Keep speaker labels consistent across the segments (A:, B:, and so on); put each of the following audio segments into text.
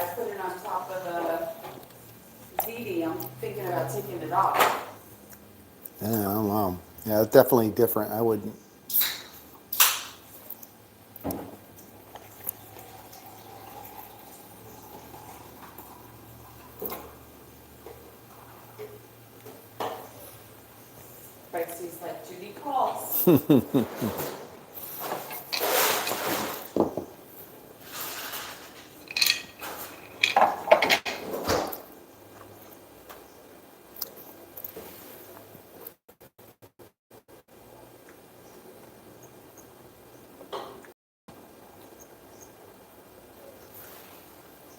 A: I put it on top of the ZD. I'm thinking about taking it off.
B: Yeah, I don't know. Yeah, it's definitely different. I wouldn't.
A: Crapsee's like, Judy calls.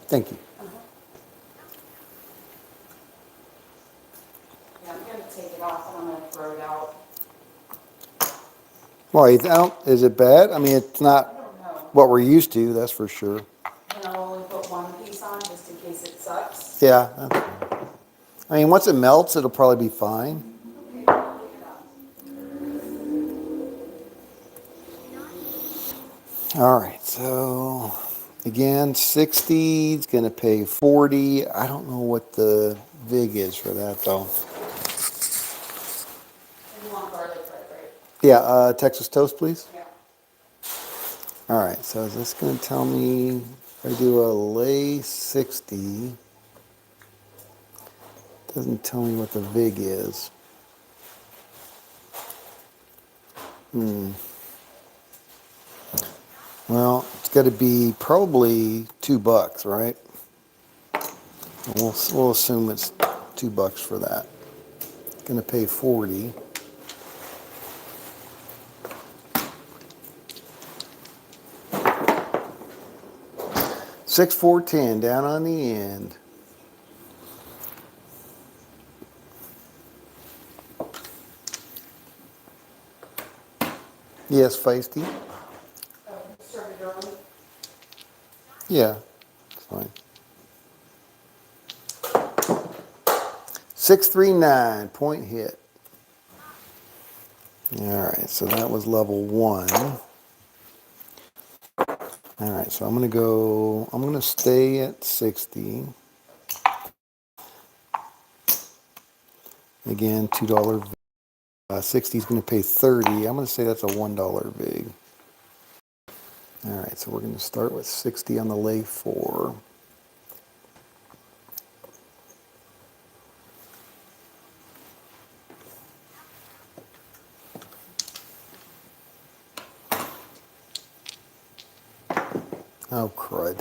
B: Thank you.
A: Yeah, I'm gonna take it off and I'm gonna throw it out.
B: Well, I don't, is it bad? I mean, it's
A: I
B: not
A: don't know.
B: what we're used to, that's for sure.
A: And I'll only put one piece on just in case it sucks.
B: Yeah. I mean, once it melts, it'll probably be fine.
A: Okay, I'll pick it up.
B: All right, so again, 60 is going to pay 40. I don't know what the VIG is for that though.
A: And you want garlic bread, right?
B: Yeah, Texas toast, please.
A: Yeah.
B: All right, so is this going to tell me if I do a lay 60? Doesn't tell me what the VIG is. Well, it's got to be probably $2, right? We'll assume it's $2 for that. Going to pay 40. Six, 4, 10 down on the end. Yes, feisty.
A: Oh, you started early?
B: Yeah, it's fine. 639 point hit. All right, so that was level 1. All right, so I'm gonna stay at 60. Again, $2. 60 is gonna pay 30. I'm gonna say that's a $1 VIG. All right, so we're gonna start with 60 on the lay 4. Oh, crud.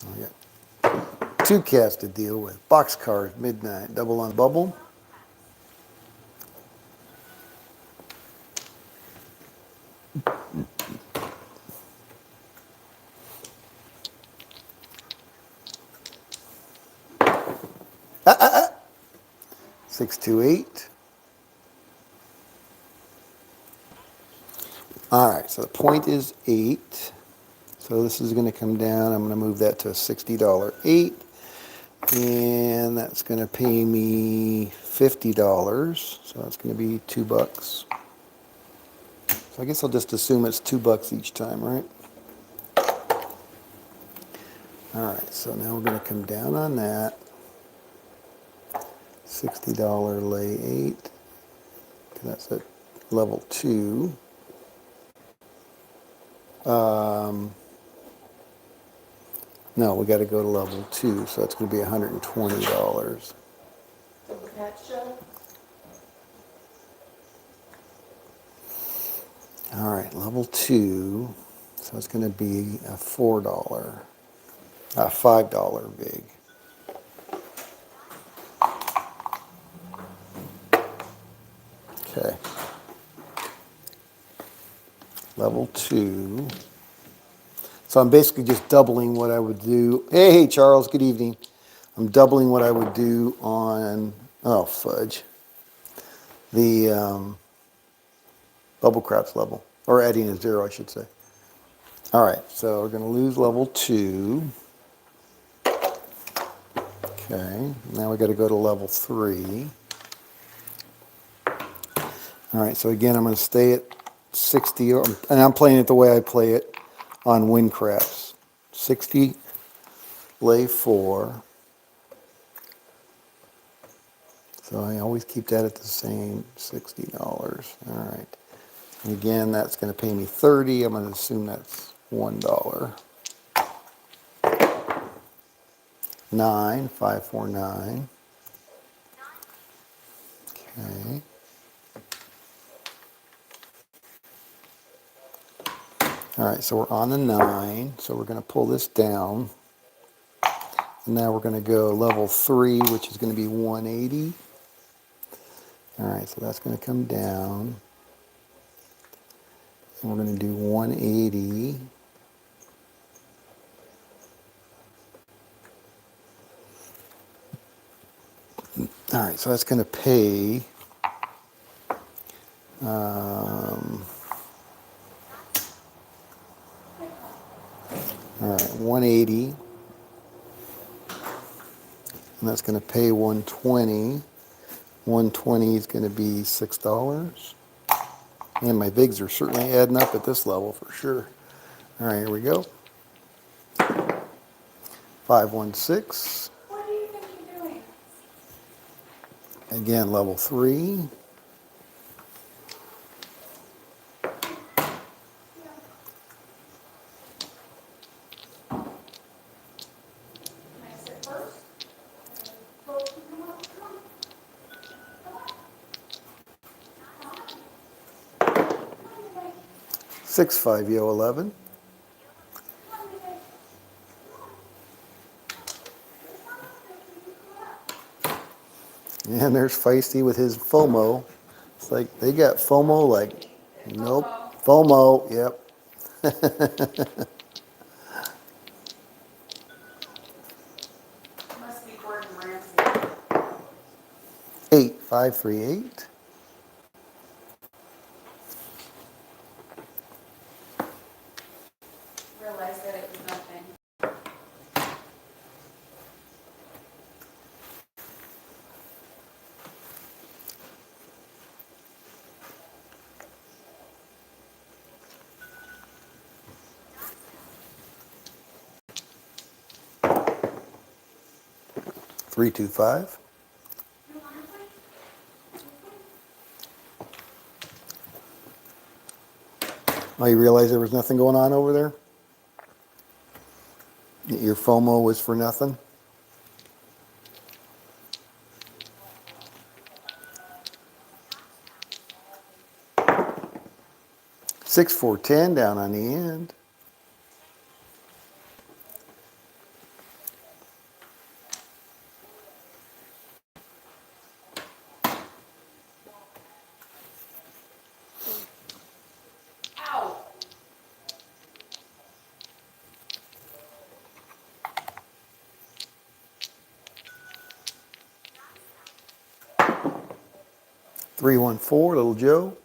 B: I got 2 cats to deal with. Boxcars, midnight, double on bubble. Ah, ah, ah. 628. All right, so the point is 8. So this is going to come down. I'm going to move that to a $60 8. And that's going to pay me $50. So that's going to be $2. So I guess I'll just assume it's $2 each time, right? All right, so now we're going to come down on that. $60 lay 8. That's at level 2. No, we got to go to level 2, so that's going to be $120.
A: Did the cat show?
B: All right, level 2, so it's going to be a $5 VIG. Okay. Level 2. So I'm basically just doubling what I would do. Hey, Charles, good evening. I'm doubling what I would do on, oh, fudge, the bubble craps level, or adding a 0, I should say. All right, so we're going to lose level 2. Okay, now we got to go to level 3. All right, so again, I'm going to stay at 60, and I'm playing it the way I play it on win craps. 60, lay 4. So I always keep that at the same $60. All right. And again, that's going to pay me 30. I'm going to assume that's $1. 9, 549. Okay. All right, so we're on the 9. So we're going to pull this down. And now we're going to go level 3, which is going to be 180. All right, so that's going to come down. And we're going to do 180. All right, so that's going to pay. All right, 180. And that's going to pay 120. 120 is going to be $6. And my bigs are certainly adding up at this level for sure. All right, here we go. 516.
A: What do you think you're doing?
B: Again, level 3. 6, 5, yo 11. And there's Feisty with his FOMO. It's like they got FOMO like, nope. FOMO, yep.
A: Must be Gordon Ramsay.
B: 8, 5, 3, 8.
A: Realized that it was nothing.
B: 3, 2, 5. Oh, you realize there was nothing going on over there? Your FOMO was for nothing? 6, 4, 10 down on the end.
A: Ow!
B: 3, 1, 4, little Joe.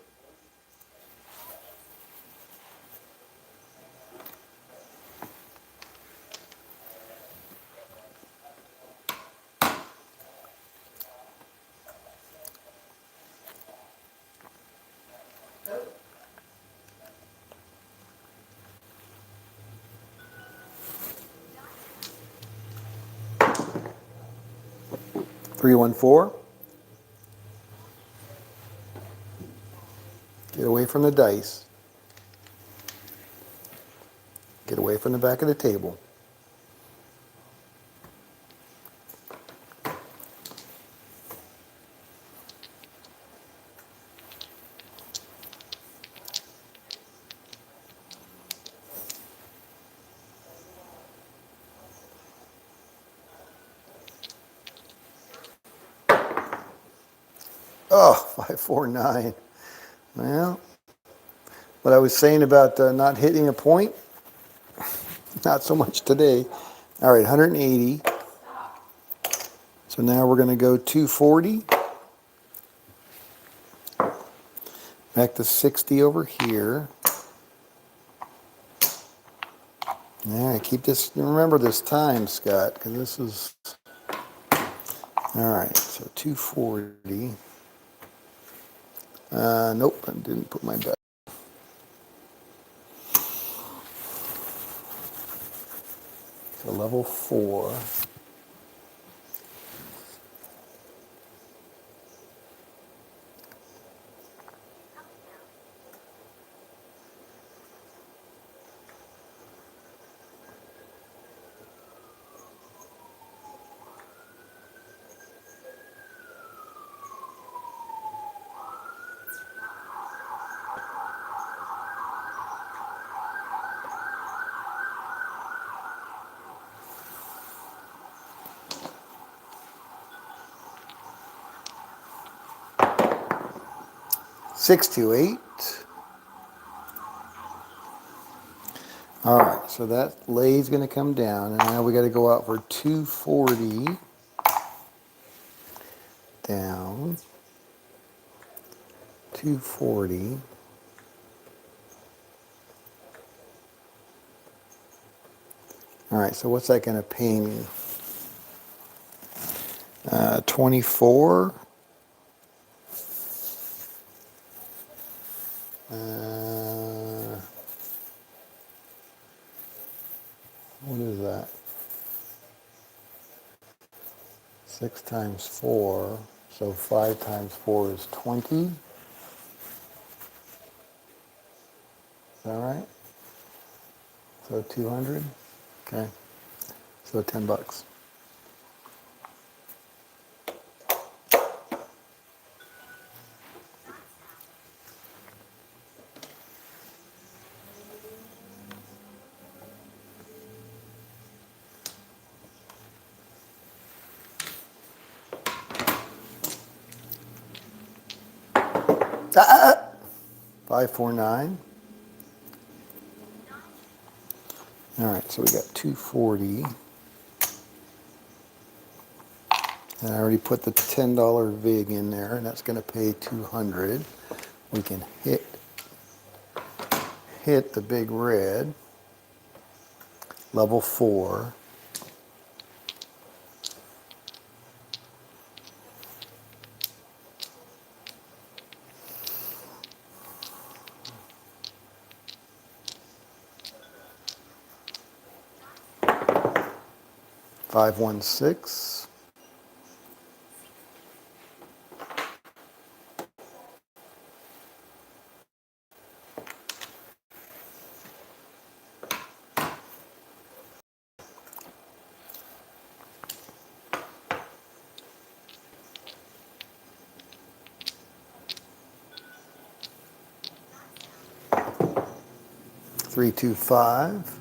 A: Oh.
B: 3, 1, 4. Get away from the dice. Get away from the back of the table. Oh, 5, 4, 9. Well, what I was saying about not hitting a point, not so much today. All right, 180. So now we're going to go 240. Back to 60 over here. All right, keep this, remember this time, Scott, because this is, all right, so 240. Nope, I didn't put my bet. So level 4. Six, two, eight. All right, so that lay's going to come down, and now we got to go out for 240 down, 240. All right, so what's that going to pay me? 24. What is that? 6 times 4, so 5 times 4 is 20. Is that right? So 200? Okay, so 10 bucks. Ah! 549. All right, so we got 240. And I already put the $10 VIG in there, and that's going to pay 200. We can hit the big red, level 4. Five, 1, 6. Three, 2, 5.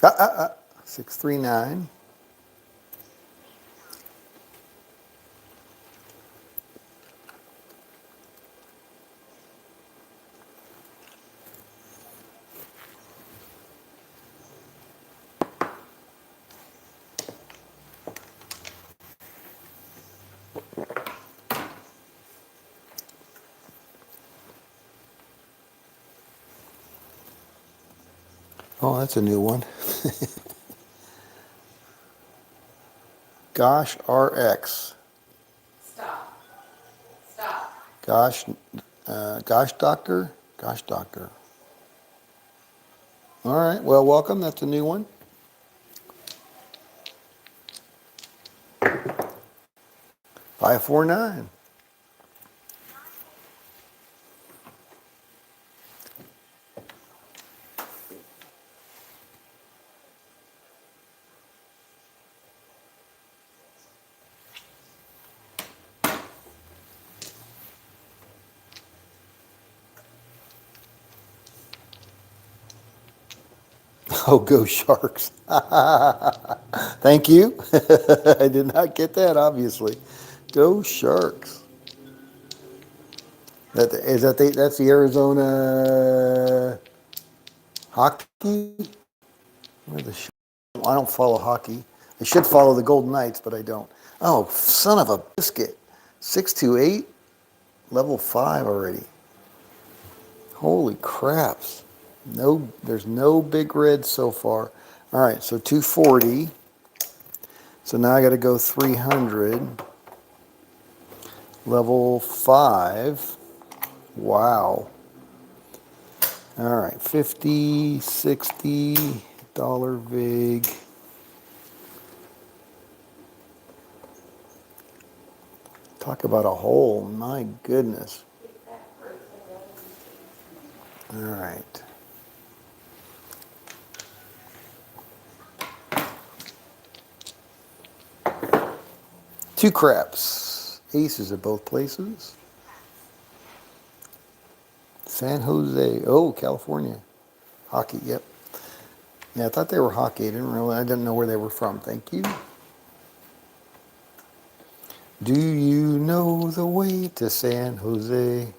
B: Ah, ah, ah. 6, 3, 9. Oh, that's a new one. Gosh RX.
A: Stop. Stop.
B: Gosh, Gosh Doctor? Gosh Doctor. All right, well, welcome. That's a new one. 549. Oh, go Sharks. Thank you. I did not get that, obviously. Go Sharks. That's the Arizona hockey? Where the I don't follow hockey. I should follow the Golden Knights, but I don't. Oh, son of a biscuit. 628, level 5 already. Holy craps. No, there's no big reds so far. All right, so 240. So now I got to go 300. Level 5. Wow. All right, 50, 60, dollar vig. Talk about a hole, my goodness. All right. Two craps. Aces at both places. San Jose. Oh, California. Hockey, yep. Yeah, I thought they were hockey. I didn't know where they were from. Thank you. Do you know the way to San Jose?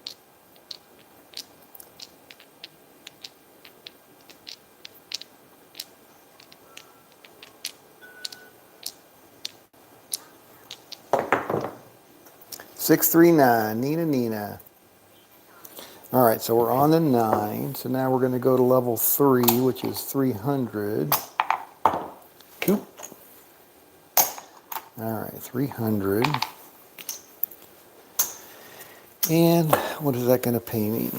B: $639, Nina. All right, so we're on the 9. So now we're going to go to level 3, which is 300. Coop. All right, 300. And what is that going to pay me?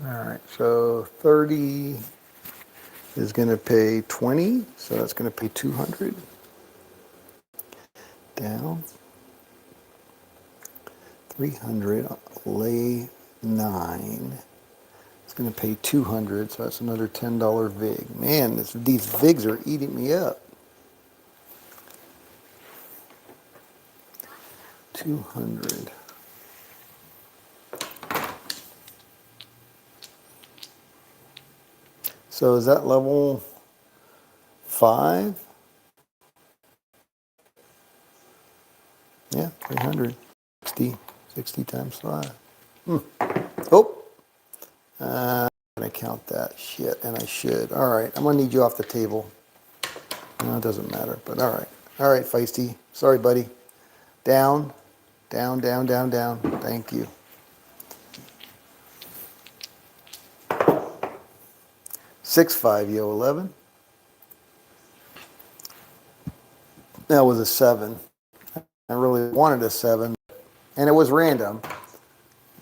B: All right, so 30 is going to pay 20, so that's going to pay 200. Down. 300, lay 9. It's going to pay 200, so that's another $10 vig. Man, these vigs are eating me up. 200. So is that level 5? Yeah, 300. 60 times 5. Oh, I'm going to count that. Shit, and I should. All right, I'm going to need you off the table. No, it doesn't matter, but all right. All right, Feisty. Sorry, buddy. Down, down, down, down, down. Thank you. 6-5, yo, 11. That was a 7. I really wanted a 7, and it was random,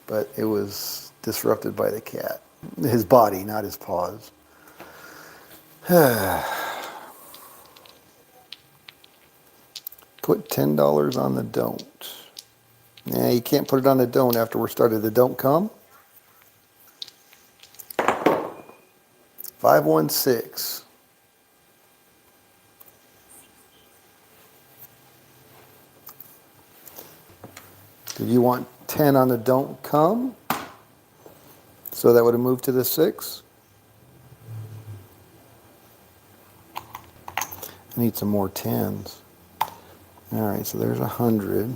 B: but it was disrupted by the cat. His body, not his paws. Put $10 on the don't. Yeah, you can't put it on the don't after we're started. The don't come. 516. Did you want 10 on the don't come? So that would have moved to the 6. I need some more 10s. All right, so there's 100.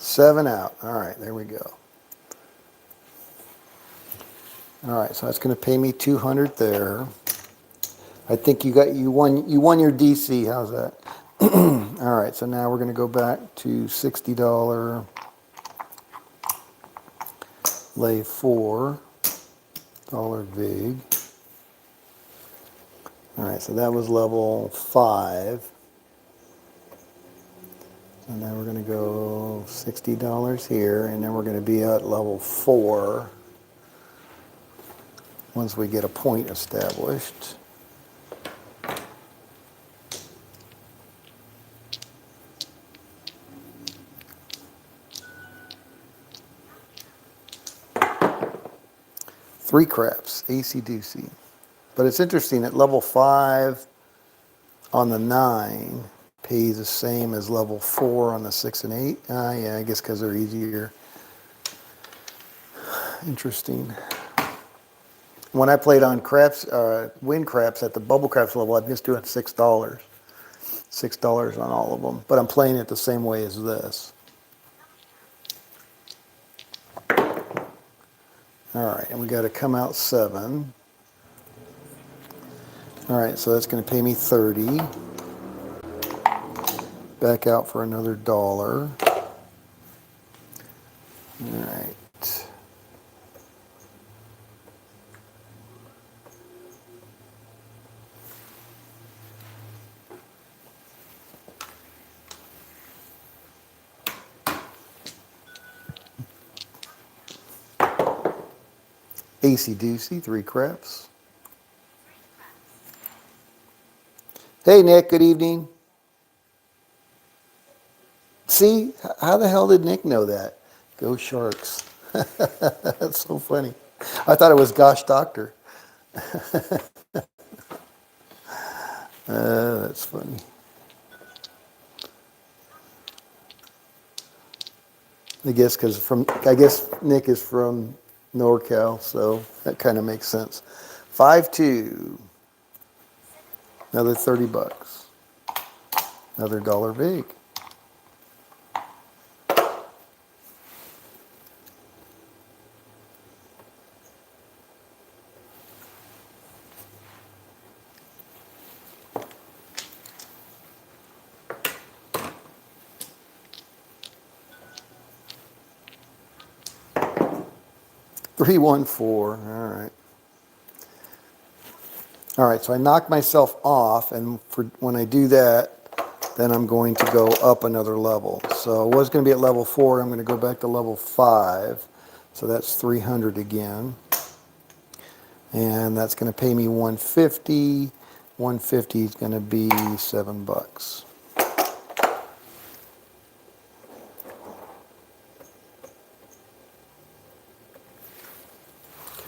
B: Seven out. All right, there we go. All right, so that's going to pay me 200 there. I think you won your DC. How's that? All right, so now we're going to go back to $60 lay $4 vig. All right, so that was level 5. And then we're going to go $60 here, and then we're going to be at level 4 once we get a point established. 3 craps, AC-doocy. But it's interesting, at level 5 on the 9 pays the same as level 4 on the 6 and 8. Yeah, I guess because they're easier. Interesting. When I played on craps, wind craps at the bubble craps level, I'm just doing $6. $6 on all of them. But I'm playing it the same way as this. All right, and we got to come out 7. All right, so that's going to pay me 30. Back out for another $1. All right. AC-doocy, 3 craps. Hey, Nick, good evening. See, how the hell did Nick know that? Go Sharks. That's so funny. I thought it was Gosh Doctor. That's funny. I guess Nick is from NorCal, so that kind of makes sense. 5-2. Another $30. Another dollar big. Three, 1, 4. All right. All right, so I knocked myself off, and when I do that, then I'm going to go up another level. So I was going to be at level 4. I'm going to go back to level 5. So that's 300 again. And that's going to pay me 150. 150 is going to be $7.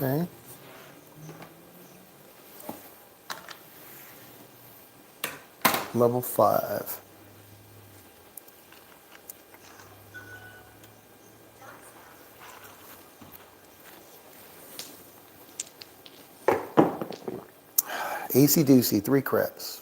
B: Okay. Level 5. AC-doocy, 3 craps.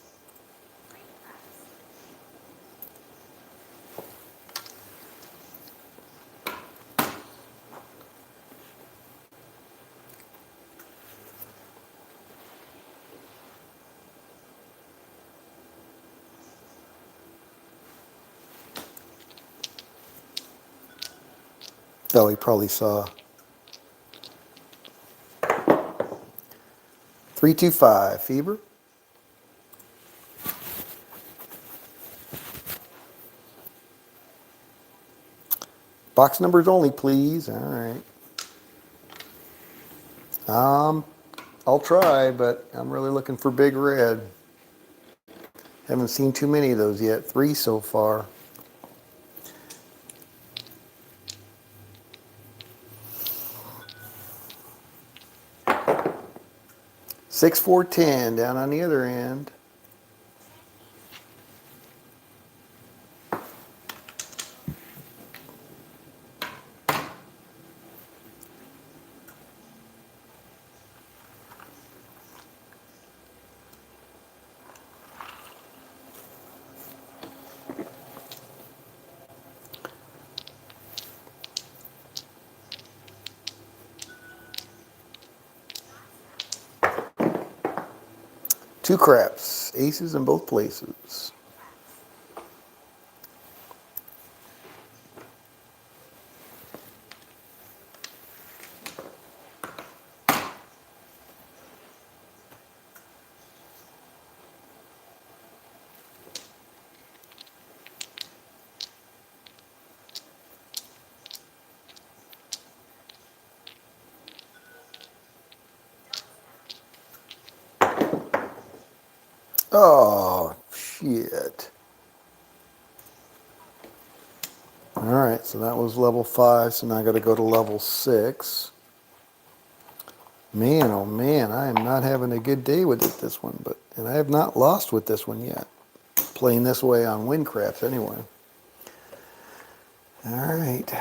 B: Oh, he probably saw. 325, Fever. Box numbers only, please. All right. I'll try, but I'm really looking for big red. Haven't seen too many of those yet. 3 so far. 6, 4, 10 down on the other end. Two craps, aces in both places. Oh, shit. All right, so that was level 5, so now I got to go to level 6. Man, oh man, I am not having a good day with it, this one, and I have not lost with this one yet. Playing this way on win craps anyway. All right,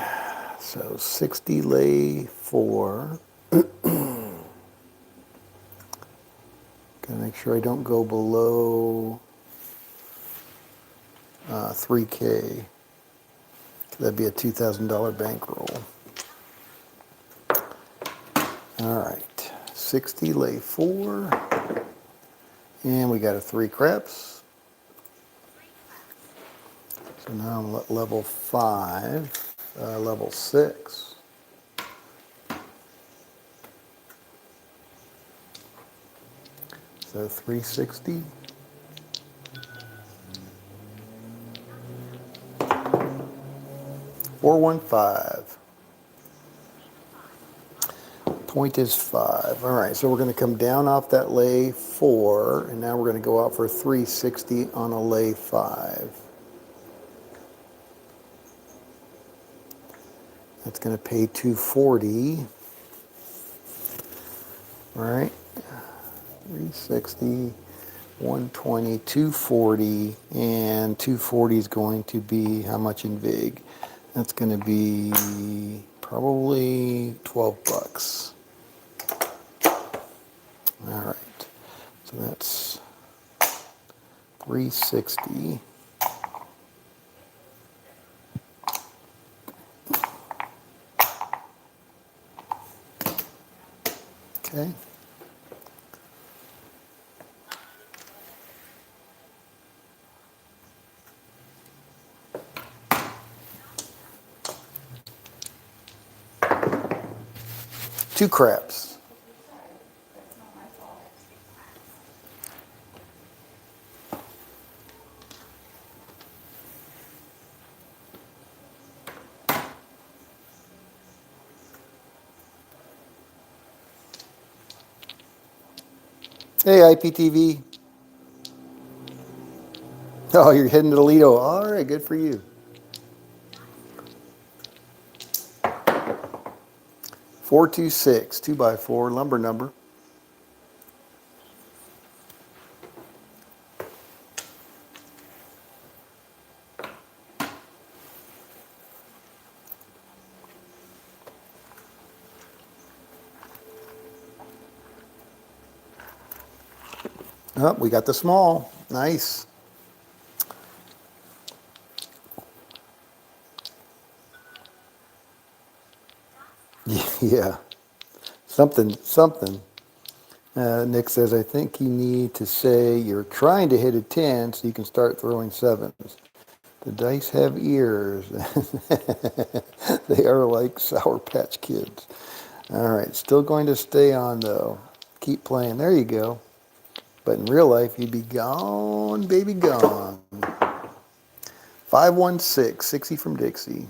B: so 60 lay 4. Gotta make sure I don't go below 3K. That'd be a $2,000 bankroll. All right, 60 lay 4. And we got a 3 craps. So now I'm at level 5, level 6. So 360. 415. Point is 5. All right, so we're going to come down off that lay 4, and now we're going to go out for 360 on a lay 5. That's going to pay 240. All right, 360, 120, 240, and 240 is going to be how much in VIG? That's going to be probably 12 bucks. All right, so that's 360. Okay. Two craps. Hey, IPTV. Oh, you're heading to Toledo. All right, good for you. 426, 2x4, lumber number. Oh, we got the small. Nice. Yeah, something. Nick says, I think you need to say you're trying to hit a 10 so you can start throwing 7s. The dice have ears. They are like Sour Patch Kids. All right, still going to stay on though. Keep playing. There you go. But in real life, you'd be gone, baby, gone. 516, 60 from Dixie.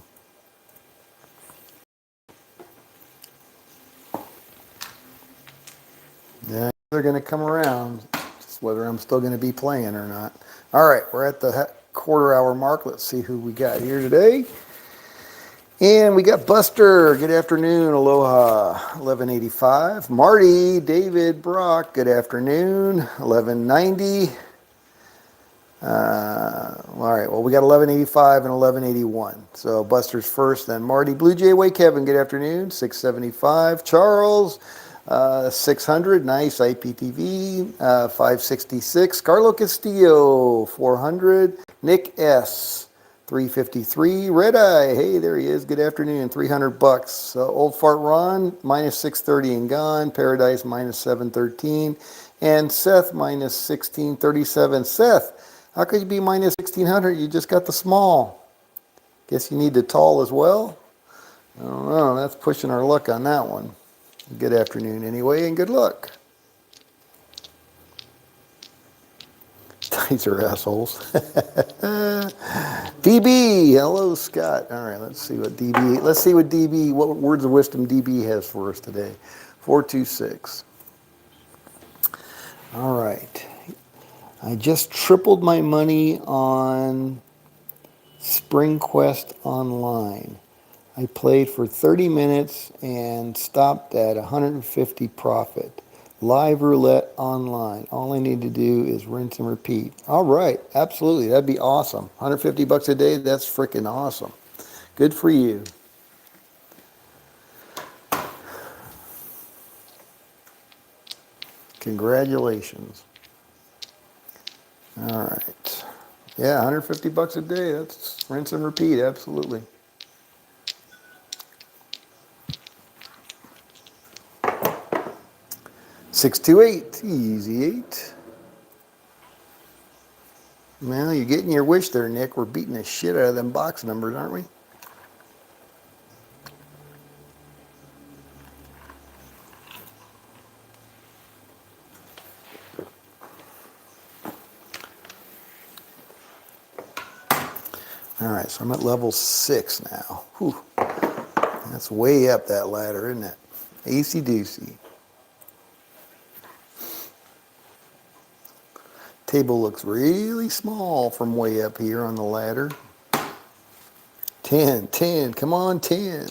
B: Yeah, they're going to come around. Just whether I'm still going to be playing or not. All right, we're at the quarter hour mark. Let's see who we got here today. And we got Buster. Good afternoon. Aloha. 1185. Marty, David, Brock. Good afternoon. 1190. All right, well, we got 1185 and 1181. So Buster's first, then Marty. Blue Jay Way, Kevin, good afternoon. 675. Charles, 600. Nice. IPTV, 566. Carlo Castillo, 400. Nick S., 353. Red Eye, hey, there he is. Good afternoon. 300 bucks. Old Fart Ron, minus 630 and gone. Paradise, minus 713. And Seth, minus 1637. Seth, how could you be minus 1600? You just got the small. Guess you need the tall as well? I don't know. That's pushing our luck on that one. Good afternoon anyway, and good luck. These are assholes. DB, hello Scott. All right, let's see what DB, what words of wisdom DB has for us today. 426. All right. I just tripled my money on Spring Quest Online. I played for 30 minutes and stopped at 150 profit. Live roulette online. All I need to do is rinse and repeat. All right, absolutely. That'd be awesome. 150 bucks a day, that's freaking awesome. Good for you. Congratulations. All right. Yeah, 150 bucks a day. That's rinse and repeat, absolutely. 628, easy 8. Well, you're getting your wish there, Nick. We're beating the shit out of them box numbers, aren't we? All right, so I'm at level 6 now. Whew. That's way up that ladder, isn't it? Acey-deucey. Table looks really small from way up here on the ladder. 10, 10, come on, 10.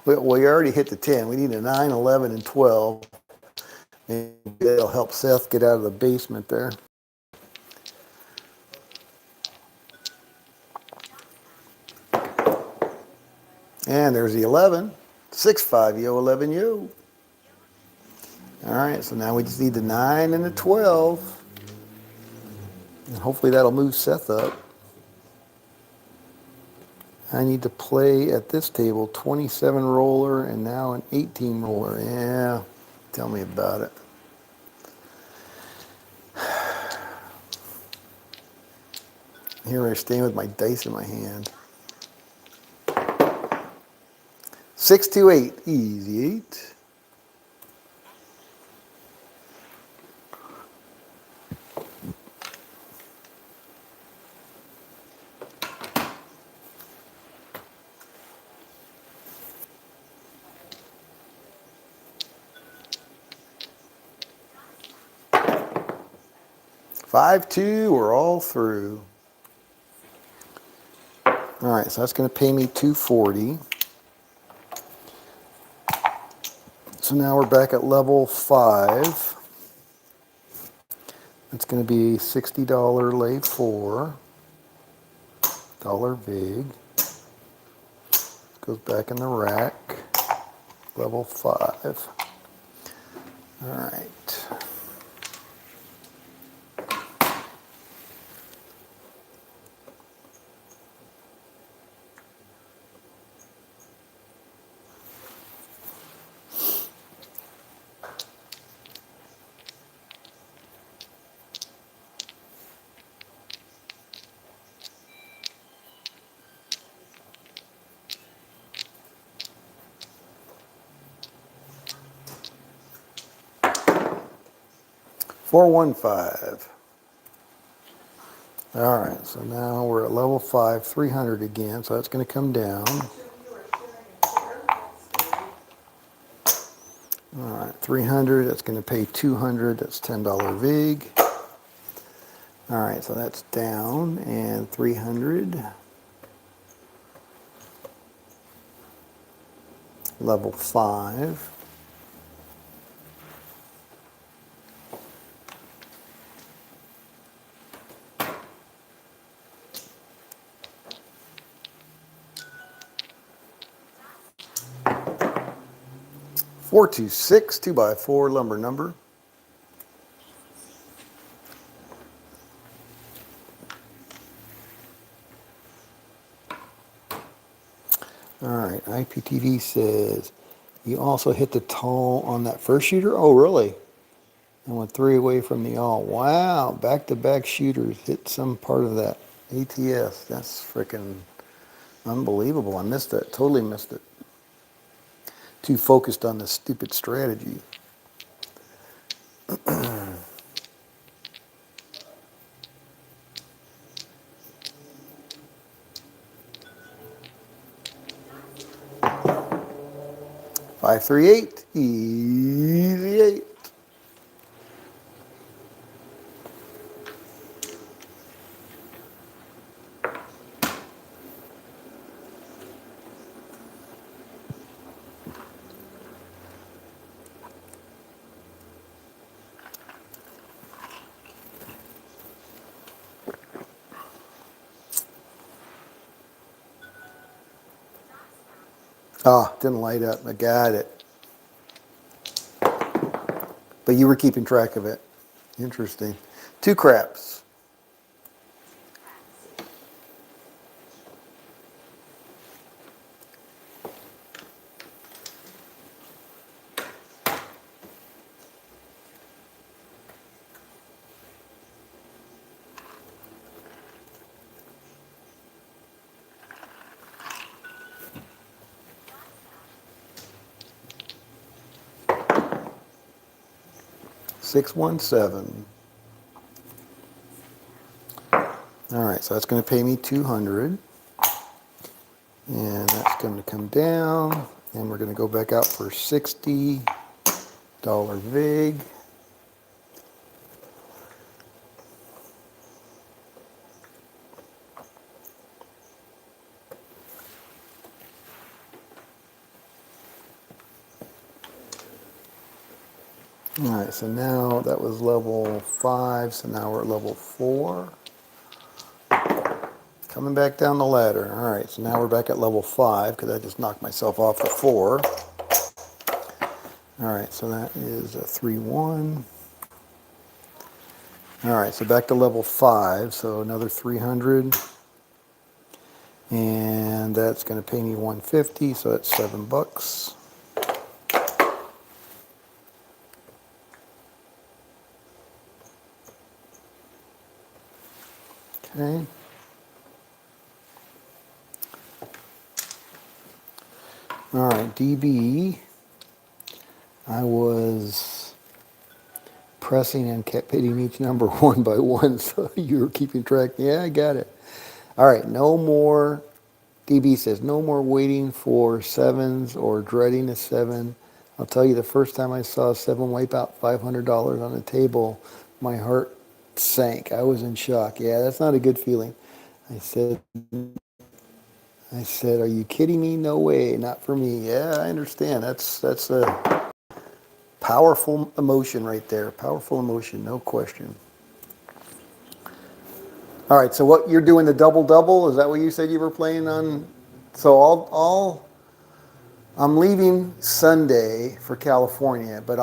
B: Well, we already hit the 10. We need a 9, 11, and 12. Maybe that'll help Seth get out of the basement there. And there's the 11. 6-5, yo, 11, yo. All right, so now we just need the 9 and the 12. And hopefully that'll move Seth up. I need to play at this table 27 roller and now an 18 roller. Yeah, tell me about it. Here I stand with my dice in my hand. 628, easy 8. Five, 2, we're all through. All right, so that's going to pay me 240. So now we're back at level 5. That's going to be $60 lay 4. Dollar vig. Goes back in the rack. Level 5. All right. $415. All right, so now we're at level 5, 300 again, so that's going to come down. All right, 300, that's going to pay 200, that's $10 vig. All right, so that's down, and 300. Level 5. $426, 2x4 lumber number. All right, IPTV says, you also hit the tall on that first shooter? Oh, really? And went 3 away from the all. Wow, back-to-back shooters hit some part of that ATS. That's freaking unbelievable. I missed that, totally missed it. Too focused on this stupid strategy. Five, 3, 8, easy 8. Ah, didn't light up. I got it. But you were keeping track of it. Interesting. 2 craps. $617. All right, so that's going to pay me 200, and that's going to come down, and we're going to go back out for $60 vig. All right, so now that was level 5, so now we're at level 4. Coming back down the ladder. All right, so now we're back at level 5 because I just knocked myself off the 4. All right, so that is a 3-1. All right, so back to level 5, so another 300. And that's going to pay me 150, so that's $7. Okay. All right, DB. I was pressing and kept hitting each number one by one, so you were keeping track. Yeah, I got it. All right, no more. DB says no more waiting for 7s or dreading a 7. I'll tell you, the first time I saw a 7 wipe out $500 on the table, my heart sank. I was in shock. Yeah, that's not a good feeling. I said, are you kidding me? No way, not for me. Yeah, I understand. That's a powerful emotion right there. Powerful emotion, no question. All right, so what you're doing, the double double? Is that what you said you were playing on? So I'm leaving Sunday for California, but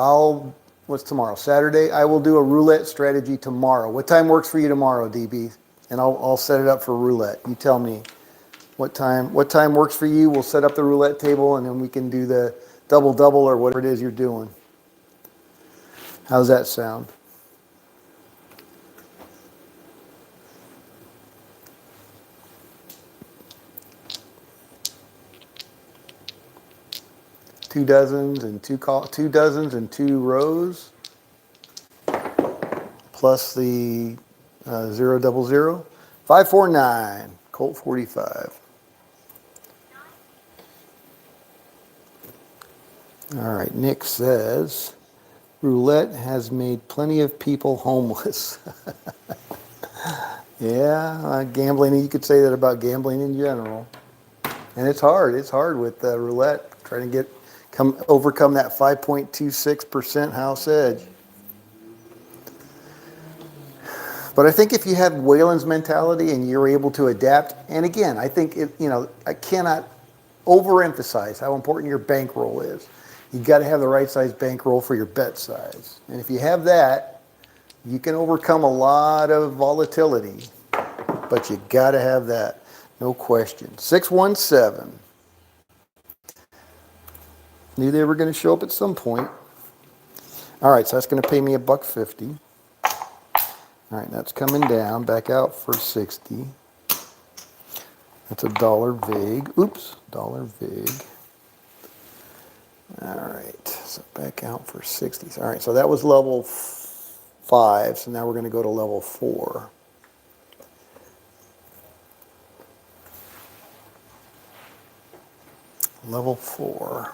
B: what's tomorrow? Saturday. I will do a roulette strategy tomorrow. What time works for you tomorrow, DB? And I'll set it up for roulette. You tell me what time works for you. We'll set up the roulette table, and then we can do the double double or whatever it is you're doing. How's that sound? Two dozens and two rows, plus the 000. 549 Colt 45. All right, Nick says roulette has made plenty of people homeless. Yeah, gambling. You could say that about gambling in general. And it's hard. It's hard with roulette trying to overcome that 5.26% house edge. But I think if you have Whalen's mentality and you're able to adapt, and again, I think I cannot overemphasize how important your bankroll is. You got to have the right size bankroll for your bet size, and if you have that, you can overcome a lot of volatility. But you got to have that, no question. 617. Knew they were going to show up at some point. All right, so that's going to pay me $1.50. All right, that's coming down, back out for 60. That's $1 vig. Oops, $1 vig. All right, so back out for 60. All right, so that was level 5, so now we're going to go to level 4. Level 4.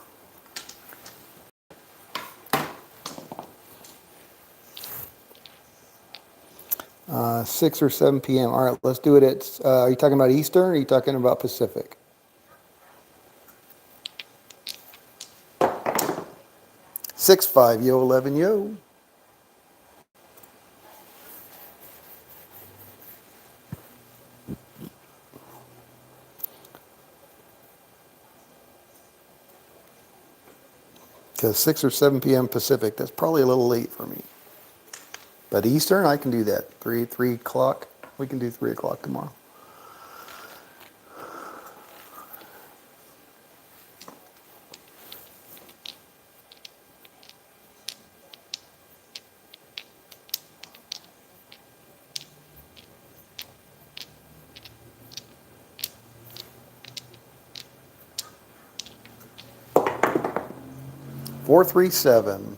B: 6 or 7 p.m. All right, let's do it at, are you talking about Eastern or are you talking about Pacific? Six five, yo, 11, yo. because 6 or 7 p.m. Pacific, that's probably a little late for me. But Eastern, I can do that. 3 o'clock. We can do 3 o'clock tomorrow. $437.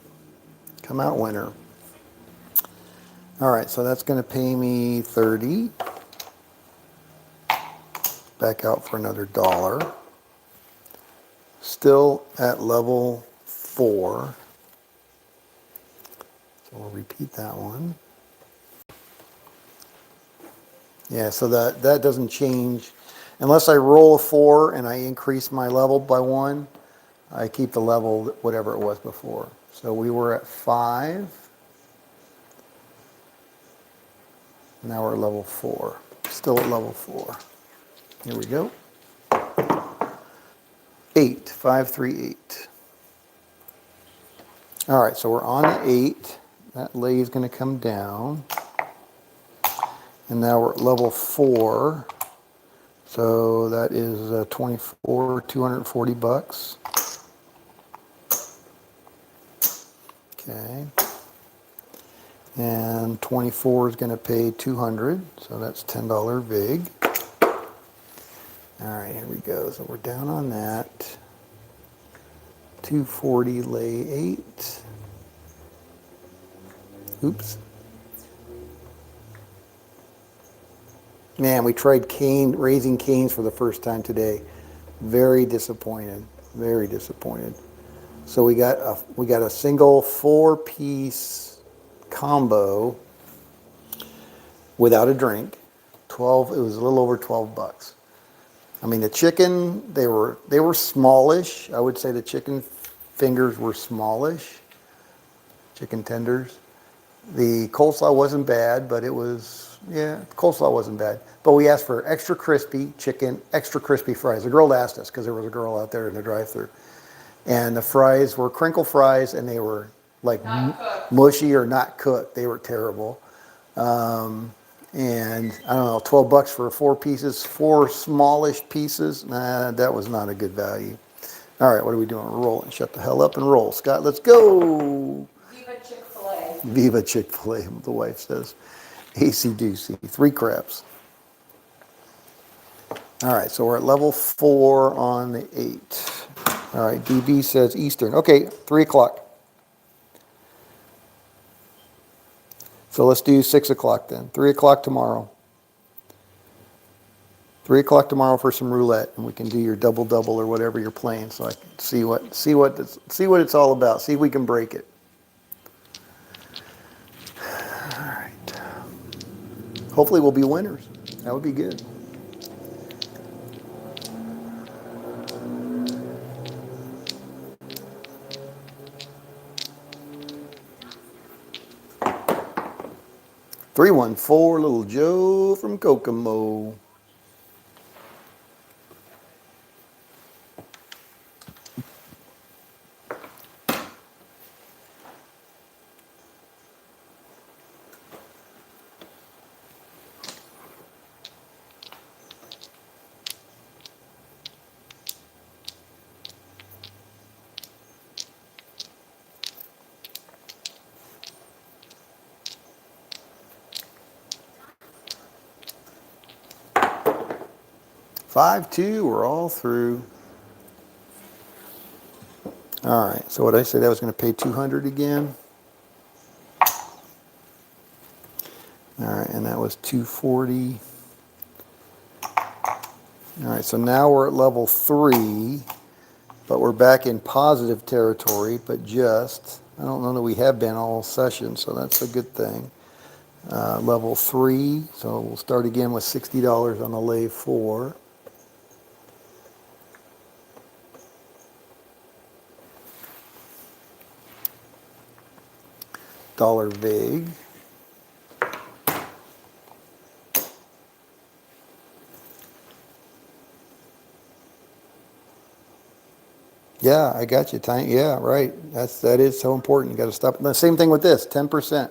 B: Come out winner. All right, so that's going to pay me 30. Back out for another $1. Still at level 4. So we'll repeat that one. Yeah, so that doesn't change. Unless I roll a 4 and I increase my level by 1, I keep the level whatever it was before. So we were at 5. Now we're at level 4. Still at level 4. Here we go. 8, 5, 3, 8. All right, so we're on 8. That lay is going to come down. And now we're at level 4. So that is 24, 240 bucks. Okay. And 24 is going to pay 200, so that's $10 vig. All right, here we go. So we're down on that. 240 lay 8. Oops. Man, we tried raising canes for the first time today. Very disappointed. Very disappointed. So we got a single 4-piece combo without a drink. It was a little over 12 bucks. I mean, the chicken, they were smallish. I would say the chicken fingers were smallish. Chicken tenders. The coleslaw wasn't bad, but coleslaw wasn't bad. But we asked for extra crispy chicken, extra crispy fries. The girl asked us because there was a girl out there in the drive-thru. And the fries were crinkle fries, and they were like mushy or not cooked. They were terrible. And I don't know, 12 bucks for 4 pieces, 4 smallish pieces. Nah, that was not a good value. All right, what are we doing? We're rolling. Shut the hell up and roll. Scott, let's go.
A: Viva Chick-fil-A.
B: Viva Chick-fil-A, the wife says. AC-doocy. 3 craps. All right, so we're at level 4 on the 8. All right, DB says Eastern. Okay, 3 o'clock. So let's do 6 o'clock then. 3 o'clock tomorrow. 3 o'clock tomorrow for some roulette, and we can do your double or whatever you're playing, so I can see what it's all about. See if we can break it. All right. Hopefully we'll be winners. That would be good. $314, little Joe from Kokomo. Five, 2, we're all through. All right, so what I said, that was going to pay 200 again. All right, and that was 240. All right, so now we're at level 3, but we're back in positive territory, but I don't know that we have been all session, so that's a good thing. Level 3, so we'll start again with $60 on the lay 4. $1 vig. Yeah, I got you. Time. Yeah, right. That is so important. You got to stop. The same thing with this. 10%,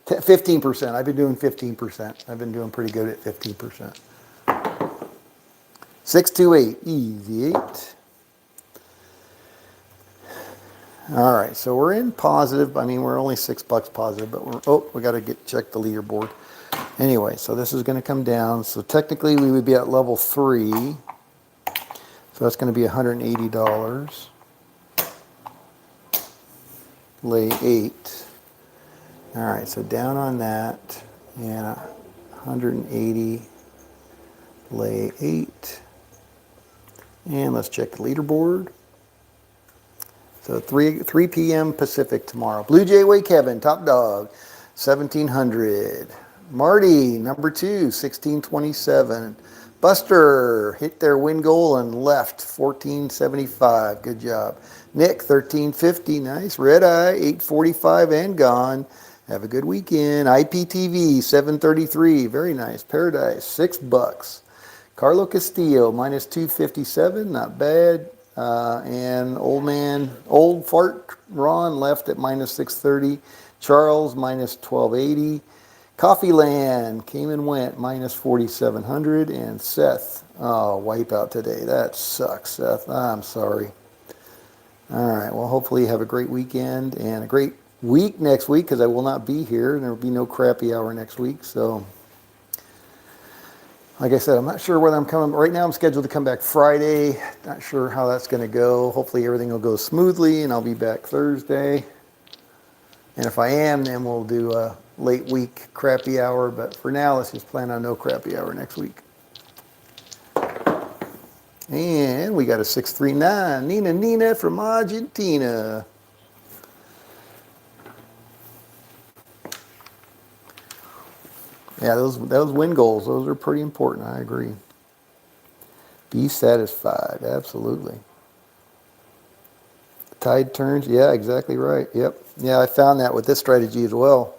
B: 15%. I've been doing 15%. I've been doing pretty good at 15%. 628. Easy 8. All right, so we're in positive. I mean, we're only $6 positive, but we got to check the leaderboard. Anyway, so this is going to come down. So technically, we would be at level 3. So that's going to be $180. Lay 8. All right, so down on that, and 180. Lay 8. And let's check the leaderboard. So 3 p.m. Pacific tomorrow. Blue Jay Way Kevin, top dog, 1,700. Marty, number 2, 1,627. Buster hit their win goal and left, 1,475. Good job. Nick, 1,350. Nice. Red Eye, 845 and gone. Have a good weekend. IPTV, 733. Very nice. Paradise, $6. Carlo Castillo, minus 257. Not bad. And old fart Ron left at minus 630. Charles minus 1280. Coffee Land came and went minus 4,700. And Seth, wipe out today. That sucks, Seth. I'm sorry. All right, well, hopefully you have a great weekend and a great week next week, because I will not be here and there will be no crappy hour next week. So like I said, I'm not sure whether I'm coming. Right now I'm scheduled to come back Friday. Not sure how that's going to go. Hopefully everything will go smoothly and I'll be back Thursday. And if I am, then we'll do a late week crappy hour. But for now, let's just plan on no crappy hour next week. And we got a 639. Nina from Argentina. Yeah, those win goals, those are pretty important. I agree. Be satisfied. Absolutely. Tide turns. Yeah, exactly right. Yep. Yeah, I found that with this strategy as well.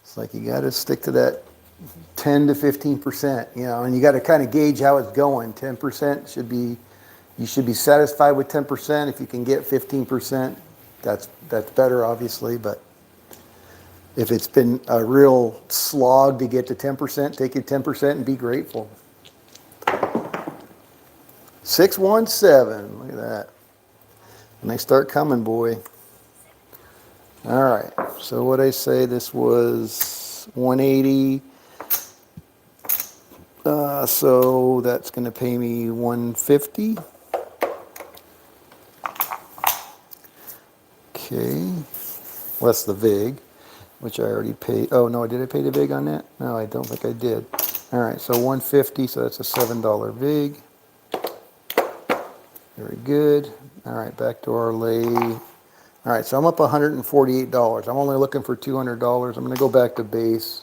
B: It's like you got to stick to that 10 to 15%, and you got to kind of gauge how it's going. 10% you should be satisfied with 10%. If you can get 15%, that's better, obviously, but if it's been a real slog to get to 10%, take your 10% and be grateful. 617, look at that. And they start coming, boy. All right, so what I say, this was 180. So that's going to pay me 150. Okay, less the VIG, which I already paid. Oh, no, did I pay the VIG on that? No, I don't think I did. All right, so 150, so that's a $7 VIG. Very good. All right, back to our lay. All right, so I'm up $148. I'm only looking for $200. I'm going to go back to base,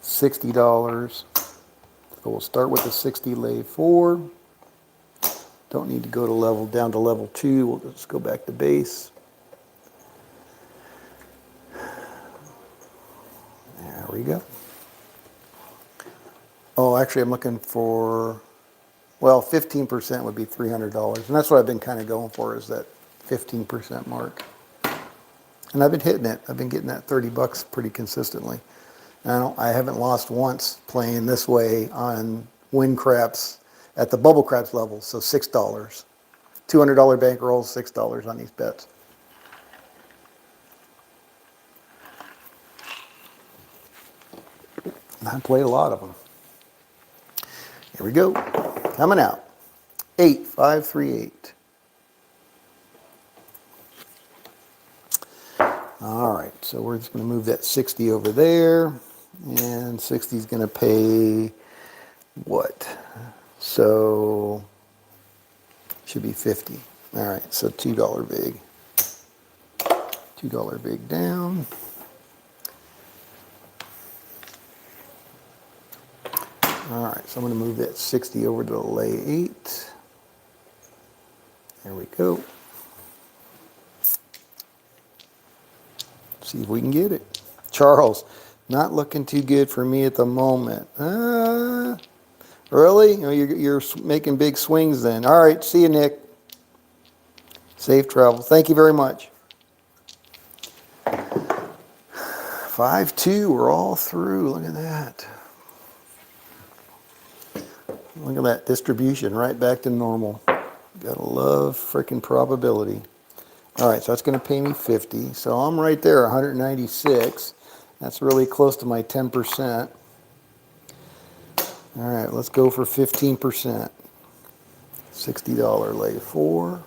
B: $60. So we'll start with the 60 lay 4. Don't need to go down to level 2. We'll just go back to base. There we go. Oh, actually, I'm looking for, well, 15% would be $300. And that's what I've been kind of going for, is that 15% mark. And I've been hitting it. I've been getting that $30 pretty consistently. I haven't lost once playing this way on win craps at the bubble craps level. So $6. $200 bankroll, $6 on these bets. And I played a lot of them. Here we go. Coming out. 8538. All right, so we're just going to move that 60 over there, and 60 is going to pay what? So should be 50. All right, so $2 VIG. $2 VIG down. All right, so I'm going to move that 60 over to the lay 8. There we go. See if we can get it. Charles, not looking too good for me at the moment. Really? You're making big swings then. All right, see you, Nick. Safe travel. Thank you very much. 5-2, we're all through. Look at that. Look at that distribution, right back to normal. Gotta love freaking probability. All right, so that's gonna pay me 50. So I'm right there, 196. That's really close to my 10%. All right, let's go for 15%. $60 leg 4.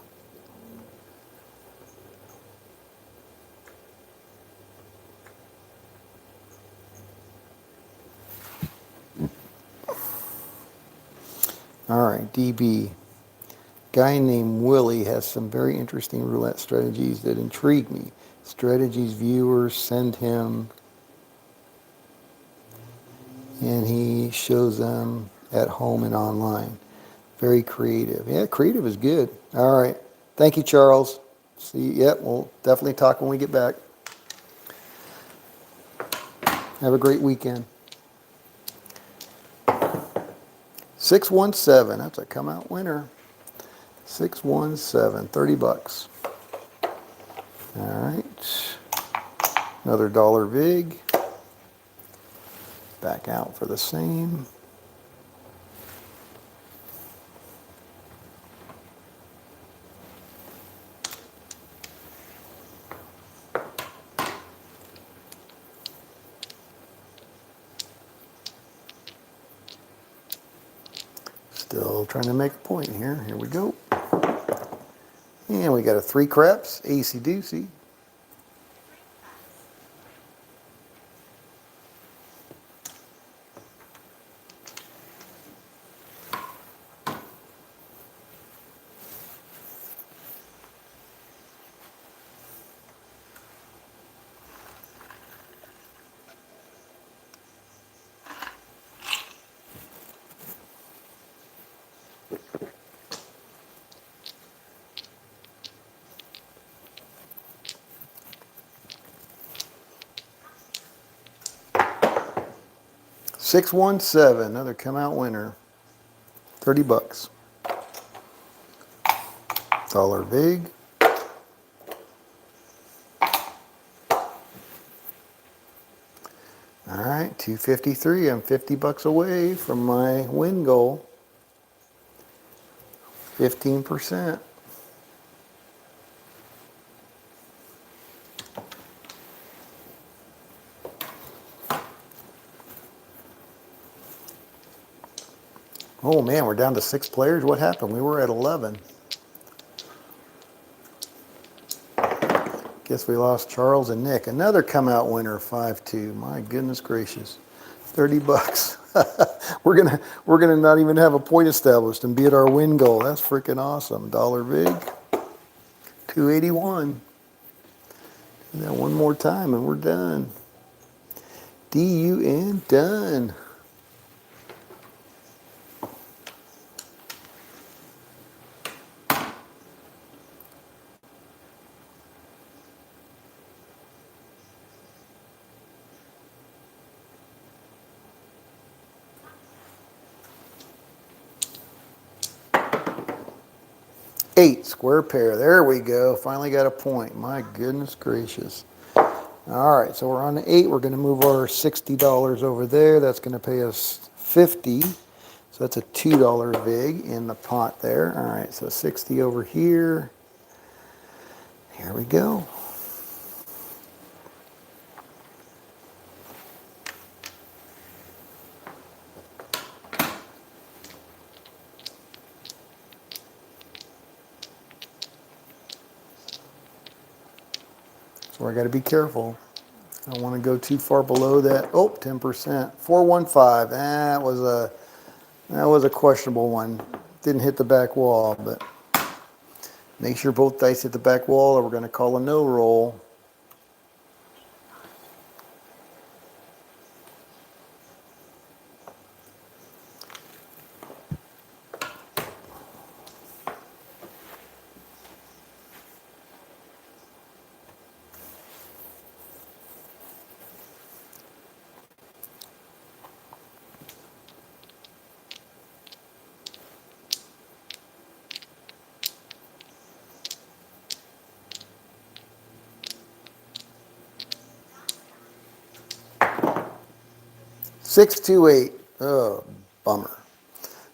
B: All right, DB. Guy named Willie has some very interesting roulette strategies that intrigue me. Strategies viewers send him, and he shows them at home and online. Very creative. Yeah, creative is good. All right. Thank you, Charles. See, yep, we'll definitely talk when we get back. Have a great weekend. 617. That's a come out winner. 617, 30 bucks. All right. Another dollar vig. Back out for the same. Still trying to make a point here. Here we go. And we got a 3 craps, AC doocy. $617, another come out winner. 30 bucks. Dollar vig. All right, 253. I'm 50 bucks away from my win goal. 15%. Oh man, we're down to 6 players. What happened? We were at 11. Guess we lost Charles and Nick. Another come out winner, 5-2. My goodness gracious. 30 bucks. we're gonna not even have a point established and be at our win goal. That's freaking awesome. Dollar vig. 281. Do that one more time and we're done. DUN done. Eight, square pair. There we go. Finally got a point. My goodness gracious. All right, so we're on the 8. We're going to move our $60 over there. That's going to pay us 50. So that's a $2 vig in the pot there. All right, so 60 over here. Here we go. So I got to be careful. I don't want to go too far below that. Oh, 10%. 415. That was a questionable one. Didn't hit the back wall, but make sure both dice hit the back wall or we're going to call a no roll. 628. Oh, bummer.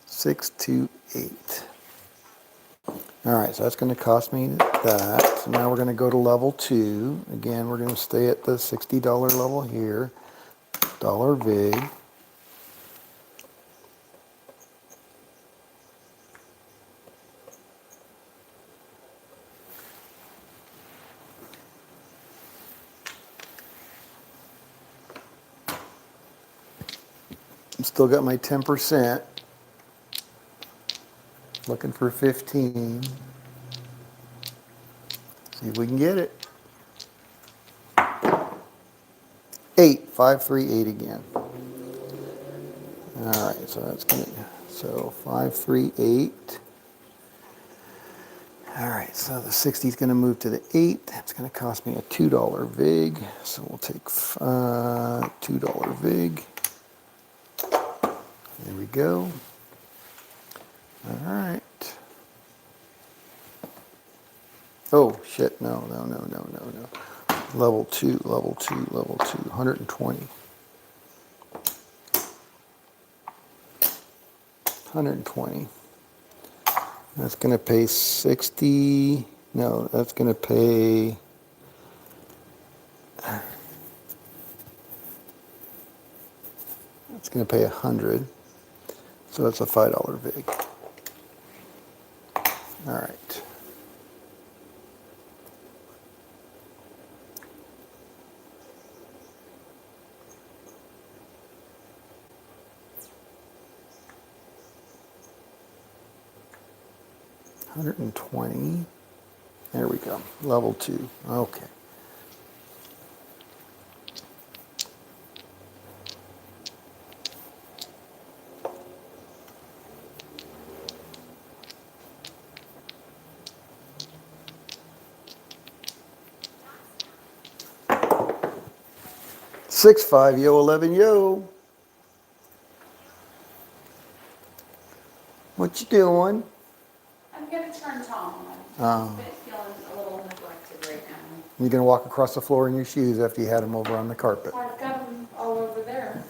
B: 628. All right, so that's going to cost me that. So now we're going to go to level 2. Again, we're going to stay at the $60 level here. Dollar VIG. I'm still got my 10%. Looking for 15. See if we can get it. 8, 538 again. All right, so that's gonna, so 538. All right, so the 60 is gonna move to the 8. That's gonna cost me a $2 VIG. So we'll take $2 VIG. There we go. All right. Oh, shit, no. Level 2, 120. 120. That's going to pay 60. No, that's going to pay. It's going to pay 100. So that's a $5 VIG. All right. $120. There we go. Level 2. Okay. Six five yo 11 yo. What you doing?
A: I'm gonna turn Tom on.
B: Oh.
A: He's feeling a little neglected right now.
B: You're gonna walk across the floor in your shoes after you had them over on the carpet.
A: I've got him all over there.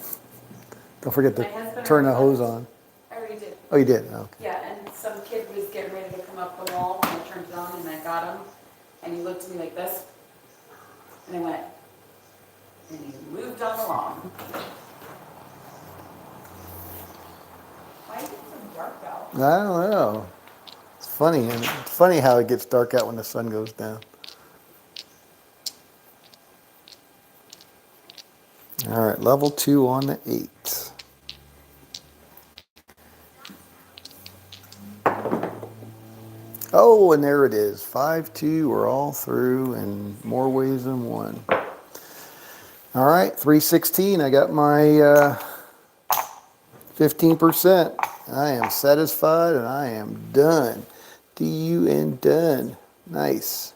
B: Don't forget
A: My
B: to
A: husband
B: turn the
A: already
B: hose
A: left.
B: on.
A: I already did.
B: Oh, you did? Okay.
A: Yeah, and some kid was getting ready to come up the wall, and I turned it on, and I got him, and he looked at me like this, and I went, and he moved on along. Why is it so dark out?
B: I don't know. It's funny, and it's funny how it gets dark out when the sun goes down. All right, level 2 on the 8. Oh, and there it is. 5-2. We're all through in more ways than one. All right, 316. I got my 15%. I am satisfied and I am done. D-U-N done. Nice.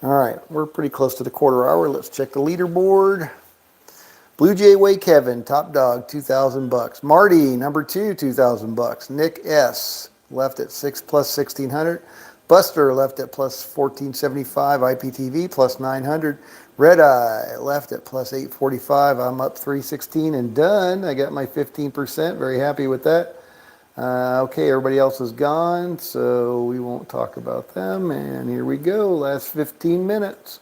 B: All right, we're pretty close to the quarter hour. Let's check the leaderboard. Blue Jay Way Kevin, top dog, $2,000. Marty, number 2, $2,000. Nick S. left at 6 plus 1,600. Buster left at plus 1475. IPTV plus 900. Red Eye left at plus 845. I'm up 316 and done. I got my 15%. Very happy with that. Okay, everybody else is gone, so we won't talk about them. And here we go, last 15 minutes.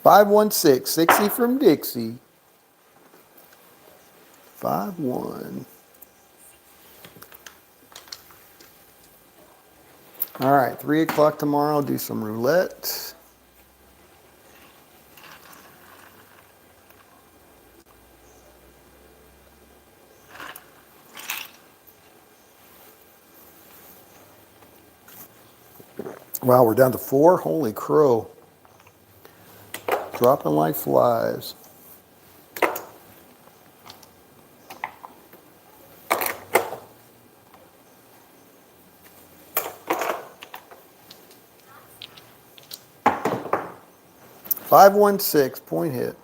B: Five 1-6, 60 from Dixie. 5-1. All right, 3 o'clock tomorrow, do some roulette. Wow, we're down to 4? Holy crow. Dropping like flies. Five 1-6, point hit.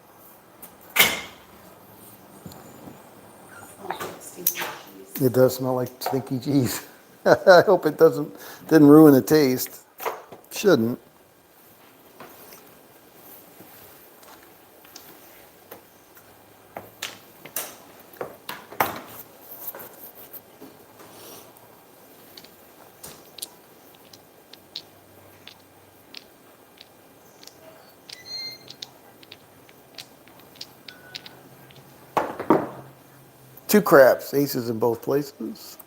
A: Smells like stinky cheese.
B: It does smell like stinky cheese. I hope it didn't ruin the taste. Shouldn't. Two craps, aces in both places.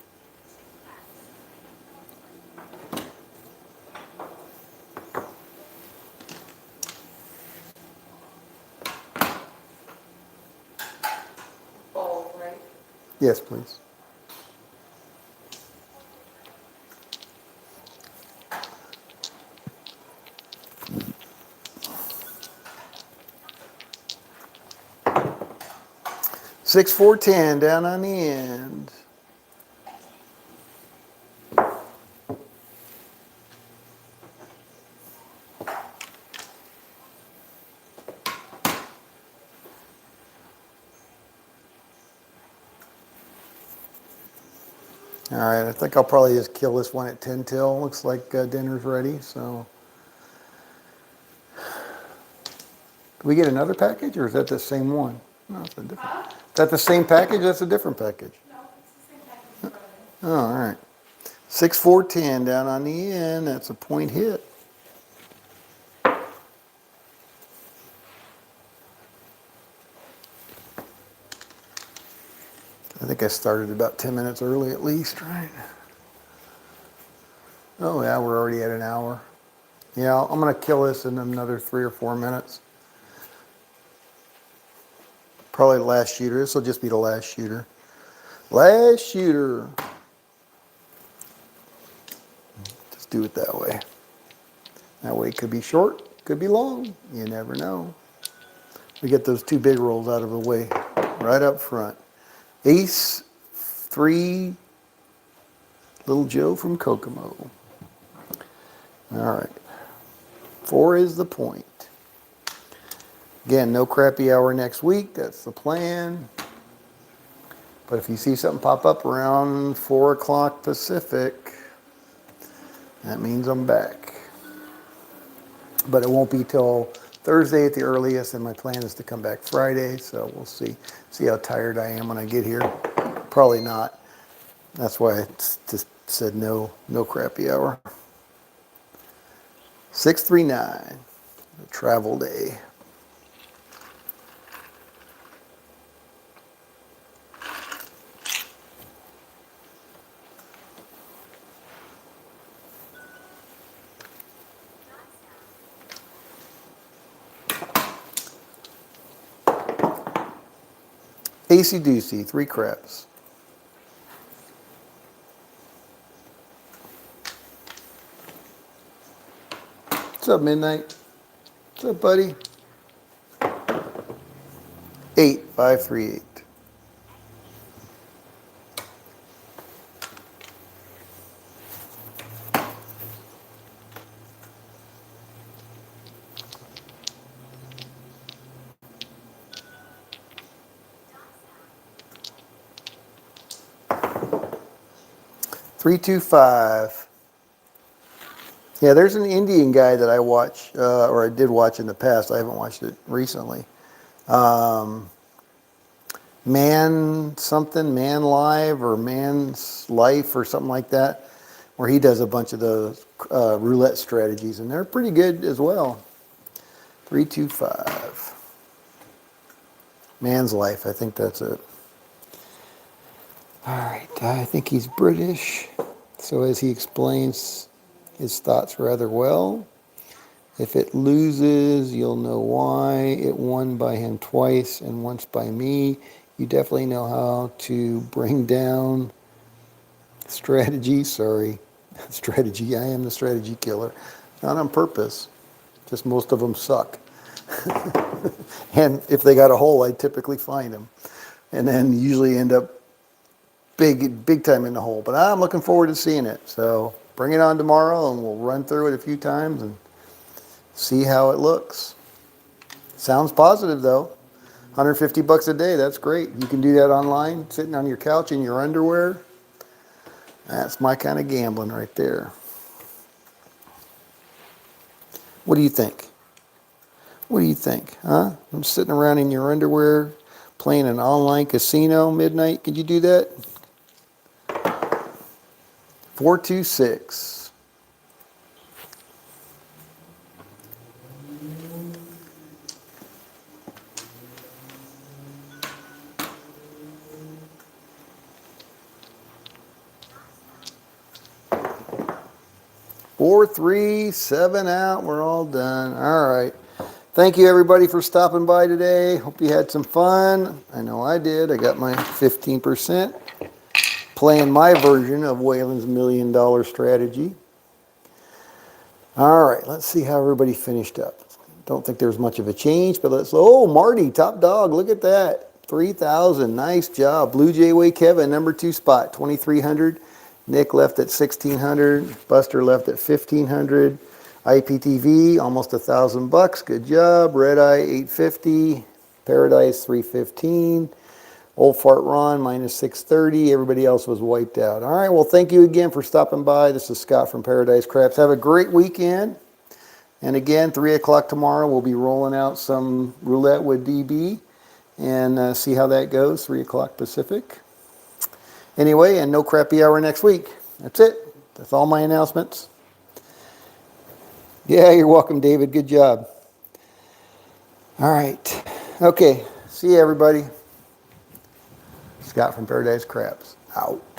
A: Both, right?
B: Yes, please. Six, four, 10 down on the end. All right, I think I'll probably just kill this one at 10 till. Looks like dinner's ready, so. Do we get another package, or is that the same one? No, it's a different.
A: Huh?
B: Is that the same package? That's a different package.
A: No, it's the same package in front of me.
B: Oh, all right. 6, 4, 10 down on the end. That's a point hit. I think I started about 10 minutes early at least, right? Oh yeah, we're already at an hour. Yeah, I'm gonna kill this in another 3 or 4 minutes. Probably the last shooter. This will just be the last shooter. Last shooter. Just do it that way. That way it could be short, could be long. You never know. We get those two big rolls out of the way right up front. Ace, 3, Little Joe from Kokomo. All right. 4 is the point. Again, no crappy hour next week. That's the plan. But if you see something pop up around 4 o'clock Pacific, that means I'm back. But it won't be till Thursday at the earliest, and my plan is to come back Friday, so we'll see how tired I am when I get here. Probably not. That's why I just said no crappy hour. 639, travel day. Acey Deucey, 3 craps. What's up, Midnight? What's up, buddy? 8, 5, 3, 8. Three, 2, 5. Yeah, there's an Indian guy that I watch, or I did watch in the past. I haven't watched it recently. Man something, Man Live, or Man's Life, or something like that, where he does a bunch of those roulette strategies, and they're pretty good as well. 3, 2, 5. Man's Life, I think that's it. All right, I think he's British, so as he explains his thoughts rather well. If it loses, you'll know why. It won by him twice and once by me. You definitely know how to bring down strategy. Sorry, strategy. I am the strategy killer. Not on purpose. Just most of them suck. And if they got a hole, I typically find them. And then usually end up big time in the hole. But I'm looking forward to seeing it. So bring it on tomorrow and we'll run through it a few times and see how it looks. Sounds positive though. 150 bucks a day, that's great. You can do that online, sitting on your couch in your underwear. That's my kind of gambling right there. What do you think? What do you think, huh? I'm sitting around in your underwear playing an online casino midnight. Could you do that? 426. Four, three, seven out. We're all done. All right. Thank you, everybody, for stopping by today. Hope you had some fun. I know I did. I got my 15%. Playing my version of Waylon's $1 million strategy. All right. Let's see how everybody finished up. Don't think there's much of a change, but let's. Oh, Marty, top dog. Look at that. 3,000. Nice job. Blue Jay Way Kevin, number 2 spot, 2,300. Nick left at 1,600. Buster left at 1,500. IPTV, almost $1,000. Good job. Red Eye, 850. Paradise, 315. Old Fart Ron, minus 630. Everybody else was wiped out. All right. Well, thank you again for stopping by. This is Scott from Paradise Craps. Have a great weekend. And again, 3 o'clock tomorrow, we'll be rolling out some roulette with DB and see how that goes, 3 o'clock Pacific. Anyway, and no crappy hour next week. That's it. That's all my announcements. Yeah, you're welcome, David. Good job. All right. Okay. See you, everybody. Scott from Paradise Craps. Out.